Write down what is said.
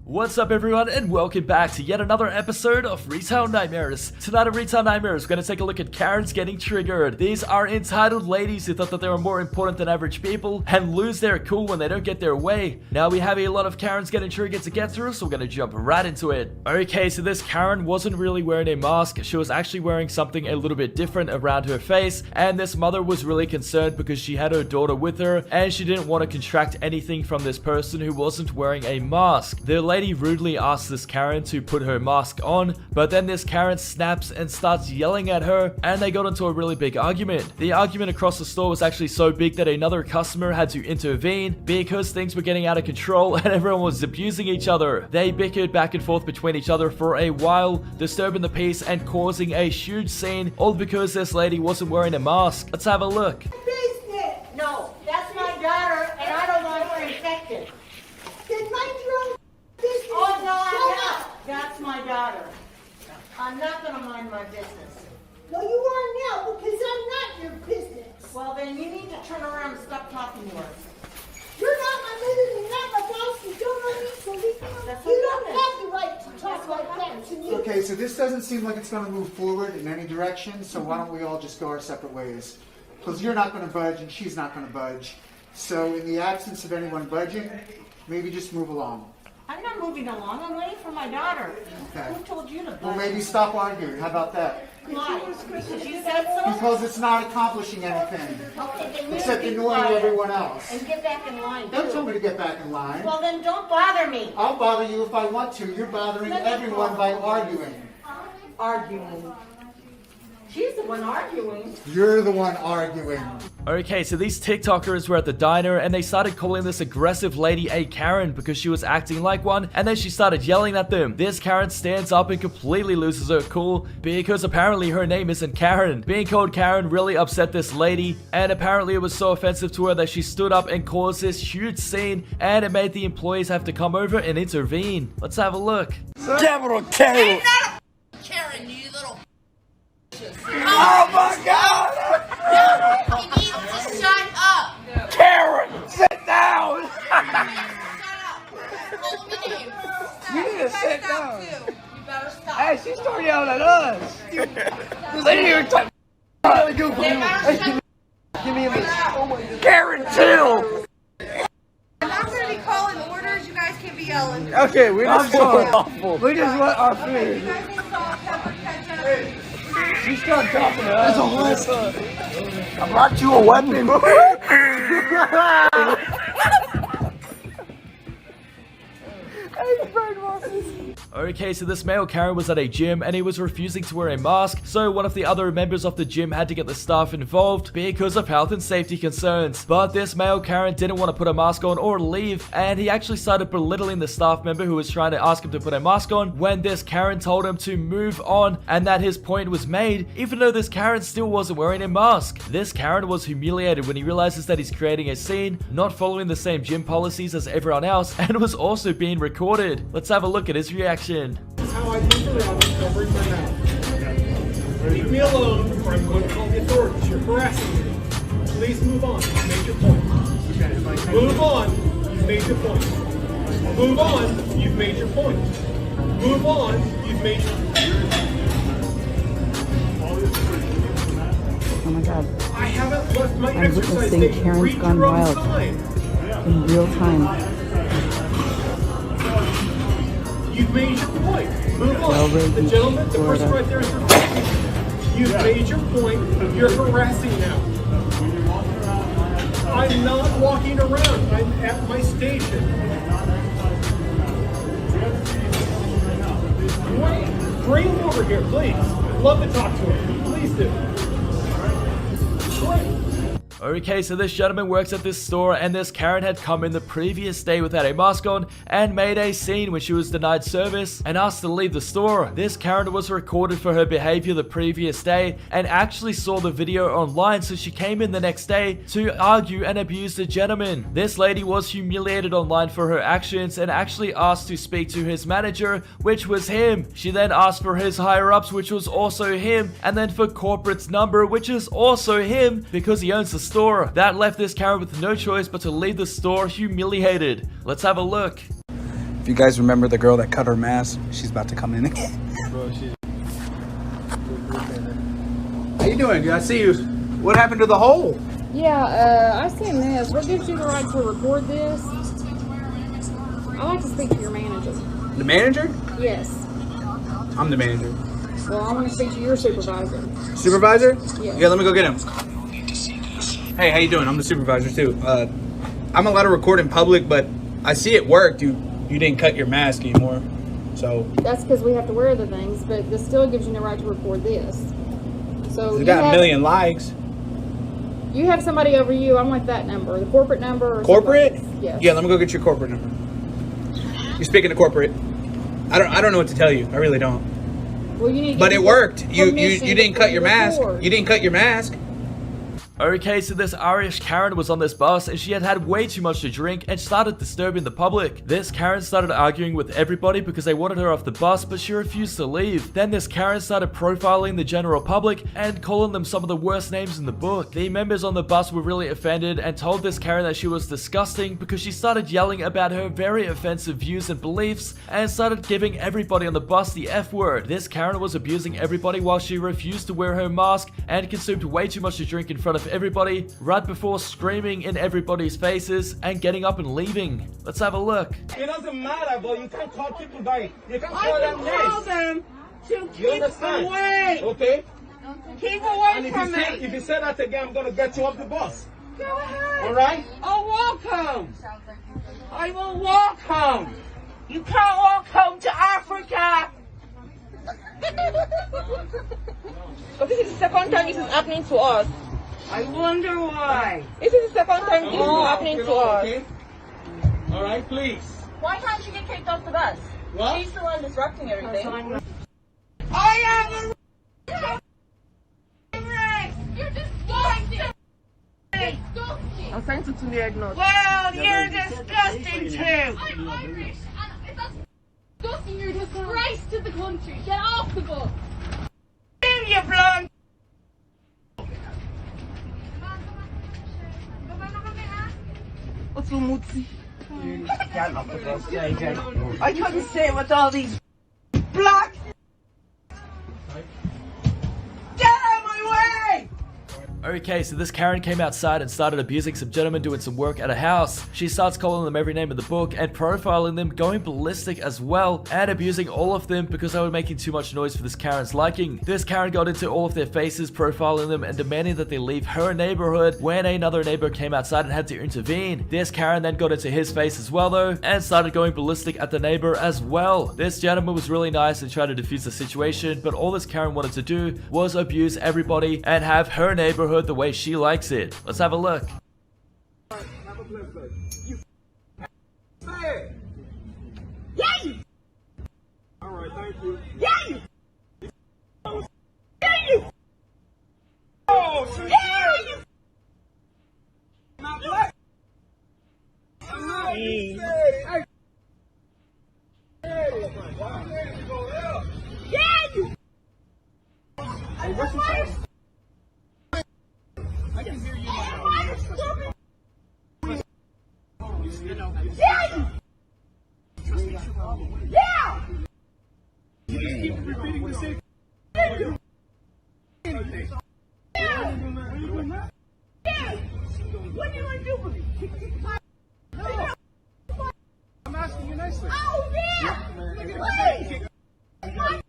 What's up everyone, and welcome back to yet another episode of Retail Nightmares. Tonight on Retail Nightmares, we're going to take a look at Karens getting triggered. These are entitled ladies who thought that they were more important than average people and lose their cool when they don't get their way. Now we have a lot of Karens getting triggered to get through, so we're going to jump right into it. Okay, so this Karen wasn't really wearing a mask. She was actually wearing something a little bit different around her face, and this mother was really concerned because she had her daughter with her and she didn't want to contract anything from this person who wasn't wearing a mask. The lady rudely asks this Karen to put her mask on, but then this Karen snaps and starts yelling at her, and they got into a really big argument. The argument across the store was actually so big that another customer had to intervene because things were getting out of control and everyone was abusing each other. They bickered back and forth between each other for a while, disturbing the peace and causing a huge scene, all because this lady wasn't wearing a mask. Let's have a look. No, that's my daughter, and I don't want her infected. Then mind your own business. Oh, no, I'm not. That's my daughter. I'm not going to mind my business. No, you are now, because I'm not your business. Well, then you need to turn around and stop talking to her. You're not my mother, you're not my boss, you don't know me, so you don't have the right to talk like that to me. Okay, so this doesn't seem like it's going to move forward in any direction, so why don't we all just go our separate ways? Because you're not going to budge and she's not going to budge. So in the absence of anyone budging, maybe just move along. I'm not moving along. I'm waiting for my daughter. Okay. Who told you to budge? Well, maybe stop arguing. How about that? Why? Because you said so? Because it's not accomplishing anything. Okay, then you Except be annoying quiet everyone else. and get back in line, Don't tell too. me to get back in line. Well, then don't bother me. I'll bother you if I want to. You're bothering Let me everyone talk. by arguing. Arguing. She's the one arguing. You're the one arguing. Okay, so these TikTokers were at the diner and they started calling this aggressive lady a Karen because she was acting like one, and then she started yelling at them. This Karen stands up and completely loses her cool because apparently her name isn't Karen. Being called Karen really upset this lady, and apparently it was so offensive to her that she stood up and caused this huge scene, and it made the employees have to come over and intervene. Let's have a look. Capital K. Karen, you little. Oh my God! You need to shut up. Karen, sit down. Shut up. Call me names. You need to sit down. You better stop. Hey, she started yelling at us. This ain't even time. They better shut Give me a minute. Karen, chill. I'm not going to be calling orders. You guys can't be yelling. Okay, we just want our food. You guys need salt, pepper, ketchup. She started talking to us. I brought you a weapon. Okay, so this male Karen was at a gym and he was refusing to wear a mask, so one of the other members of the gym had to get the staff involved because of health and safety concerns. But this male Karen didn't want to put a mask on or leave, and he actually started belittling the staff member who was trying to ask him to put a mask on when this Karen told him to move on and that his point was made, even though this Karen still wasn't wearing a mask. This Karen was humiliated when he realizes that he's creating a scene, not following the same gym policies as everyone else, and was also being recorded. Let's have a look at his reaction. This is how I move around and covering my mouth. Leave me alone, or I'm going to call the authorities. You're harassing me. Please move on. You've made your point. Move on. You've made your point. Move on. You've made your point. Move on. You've made your point. Oh my God. I haven't left my I'm exercise witnessing station. Karen's Read gone your own wild. sign. In real time. You've made your point. Move on. Delray The Beach, gentleman, the person Florida. right there is harassing you. You've made your point. You're harassing now. I'm not walking around. I'm at my station. Bring him over here, please. I'd love to talk to him. Please do. Great. Okay, so this gentleman works at this store, and this Karen had come in the previous day without a mask on and made a scene when she was denied service and asked to leave the store. This Karen was recorded for her behavior the previous day and actually saw the video online, so she came in the next day to argue and abuse the gentleman. This lady was humiliated online for her actions and actually asked to speak to his manager, which was him. She then asked for his higher-ups, which was also him, and then for corporate's number, which is also him because he owns the store. That left this Karen with no choice but to leave the store humiliated. Let's have a look. If you guys remember the girl that cut her mask, she's about to come in again. How you doing? I see you. What happened to the hole? Yeah, I seen this. What gives you the right to record this? I'd like to speak to your manager. The manager? Yes. I'm the manager. Well, I want to speak to your supervisor. Supervisor? Yes. Yeah, let me go get him. Hey, how you doing? I'm the supervisor too. I'm allowed to record in public, but I see it worked. You didn't cut your mask anymore, so. That's because we have to wear the things, but this still gives you the right to record this. So You got a million likes. You have somebody over you. I'm like that number, the corporate number. Or Corporate? Yes. Yeah, let me go get your corporate number. You're speaking to corporate. I don't know what to tell you. I really don't. Well, you need to But get it worked. You permission didn't cut your before you mask. record. You didn't cut your mask. Okay, so this Irish Karen was on this bus and she had way too much to drink and started disturbing the public. This Karen started arguing with everybody because they wanted her off the bus, but she refused to leave. Then this Karen started profiling the general public and calling them some of the worst names in the book. The members on the bus were really offended and told this Karen that she was disgusting because she started yelling about her very offensive views and beliefs and started giving everybody on the bus the F word. This Karen was abusing everybody while she refused to wear her mask and consumed way too much to drink in front of everybody right before screaming in everybody's faces and getting up and leaving. Let's have a look. It doesn't matter, but you can't call people by. You can't call them names. Tell them to You keep understand? away. Okay? Keep away And from me. if you say that again, I'm gonna get you off the bus. Go ahead. All right? I'll walk home. I will walk home. You can't walk home to Africa. But this is the second time this is happening to us. I wonder why. This is the second time this is happening to us. Okay? All right, please. Why can't she get kicked off the bus? What? She's the one disrupting everything. I am a You're disgusting! Disgusting! I'm trying to tune your nose. Well, you're disgusting too. I'm Irish, and if that's disgusting, you're a disgrace to the country. Get off the bus! You blonde. What's wrong with you? I couldn't say with all these blacks. Get out of my way! Okay, so this Karen came outside and started abusing some gentlemen doing some work at a house. She starts calling them every name in the book and profiling them, going ballistic as well, and abusing all of them because they were making too much noise for this Karen's liking. This Karen got into all of their faces, profiling them and demanding that they leave her neighborhood when another neighbor came outside and had to intervene. This Karen then got into his face as well though, and started going ballistic at the neighbor as well. This gentleman was really nice and tried to defuse the situation, but all this Karen wanted to do was abuse everybody and have her neighborhood the way she likes it. Let's have a look. Alright, thank you. Oh, shit. Not black. Hey. Hey, what's your face? I can hear you now. You just keep repeating the same thing. What do you want to do with me? I'm asking you nicely. Oh, yeah!